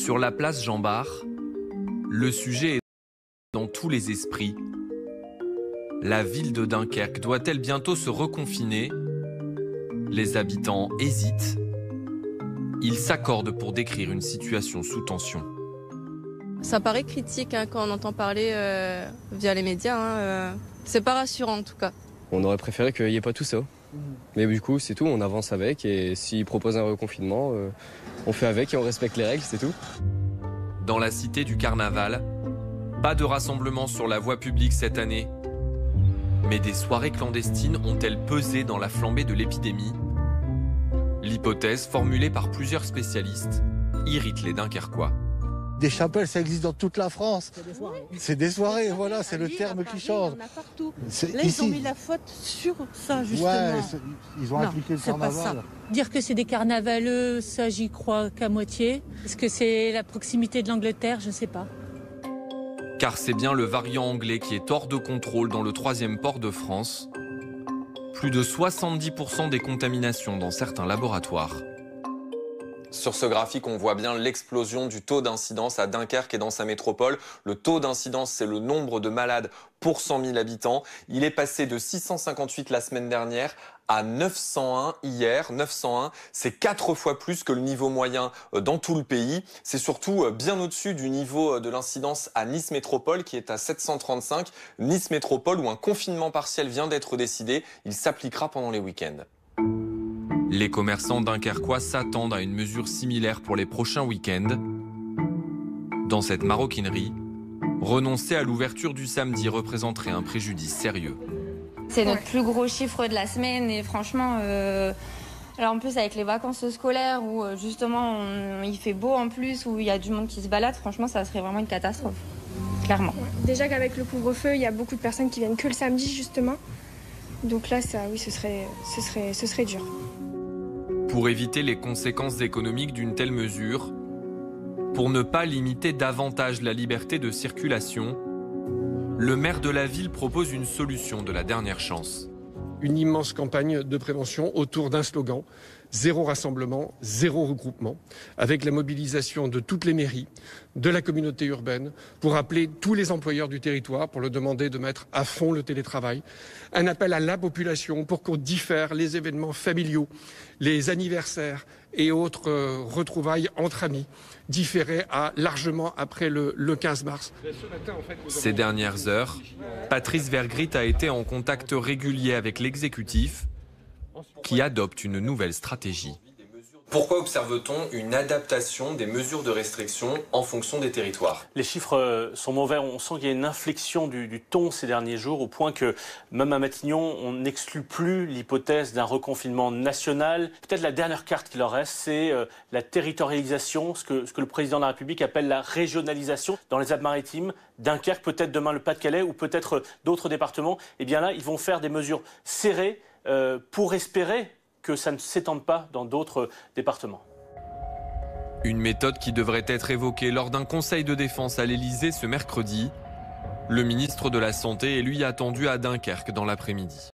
Sur la place Jean-Bart, le sujet est dans tous les esprits. La ville de Dunkerque doit-elle bientôt se reconfiner? Les habitants hésitent. Ils s'accordent pour décrire une situation sous tension. Ça paraît critique quand on entend parler via les médias. C'est pas rassurant en tout cas. On aurait préféré qu'il n'y ait pas tout ça. Mais du coup, c'est tout, on avance avec et s'ils proposent un reconfinement, on fait avec et on respecte les règles, c'est tout. Dans la cité du Carnaval, pas de rassemblement sur la voie publique cette année. Mais des soirées clandestines ont-elles pesé dans la flambée de l'épidémie? L'hypothèse, formulée par plusieurs spécialistes, irrite les Dunkerquois. Des chapelles, ça existe dans toute la France. C'est des soirées, voilà, c'est le terme qui change. Il y en a partout. Là, ils ont mis la faute sur ça, justement. Ouais, ils ont appliqué le carnaval. Pas ça. Dire que c'est des carnavaleux, ça, j'y crois qu'à moitié. Est-ce que c'est la proximité de l'Angleterre? Je ne sais pas. Car c'est bien le variant anglais qui est hors de contrôle dans le 3e port de France. Plus de 70% des contaminations dans certains laboratoires. Sur ce graphique, on voit bien l'explosion du taux d'incidence à Dunkerque et dans sa métropole. Le taux d'incidence, c'est le nombre de malades pour 100 000 habitants. Il est passé de 658 la semaine dernière à 901 hier. 901, c'est 4 fois plus que le niveau moyen dans tout le pays. C'est surtout bien au-dessus du niveau de l'incidence à Nice Métropole qui est à 735. Nice Métropole où un confinement partiel vient d'être décidé. Il s'appliquera pendant les week-ends. Les commerçants dunkerquois s'attendent à une mesure similaire pour les prochains week-ends. Dans cette maroquinerie, renoncer à l'ouverture du samedi représenterait un préjudice sérieux. C'est notre plus gros chiffre de la semaine et franchement, alors en plus avec les vacances scolaires où justement il fait beau en plus, où il y a du monde qui se balade, franchement ça serait vraiment une catastrophe, clairement. Déjà qu'avec le couvre-feu, il y a beaucoup de personnes qui viennent que le samedi justement. Donc là, ça, oui, ce serait dur. Pour éviter les conséquences économiques d'une telle mesure, pour ne pas limiter davantage la liberté de circulation, le maire de la ville propose une solution de la dernière chance. Une immense campagne de prévention autour d'un slogan, zéro rassemblement, zéro regroupement, avec la mobilisation de toutes les mairies, de la communauté urbaine, pour appeler tous les employeurs du territoire, pour leur demander de mettre à fond le télétravail. Un appel à la population pour qu'on diffère les événements familiaux, les anniversaires et autres retrouvailles entre amis, différés à largement après le 15 mars. Ces dernières heures, Patrice Vergrit a été en contact régulier avec l'exécutif qui adopte une nouvelle stratégie. Pourquoi observe-t-on une adaptation des mesures de restriction en fonction des territoires? Les chiffres sont mauvais. On sent qu'il y a une inflexion du ton ces derniers jours, au point que même à Matignon, on n'exclut plus l'hypothèse d'un reconfinement national. Peut-être la dernière carte qu'il leur reste, c'est la territorialisation, ce que le président de la République appelle la régionalisation dans les Alpes-Maritimes. Dunkerque, peut-être demain le Pas-de-Calais ou peut-être d'autres départements. Et bien là, ils vont faire des mesures serrées pour espérer que ça ne s'étende pas dans d'autres départements. Une méthode qui devrait être évoquée lors d'un conseil de défense à l'Élysée ce mercredi. Le ministre de la Santé est lui attendu à Dunkerque dans l'après-midi.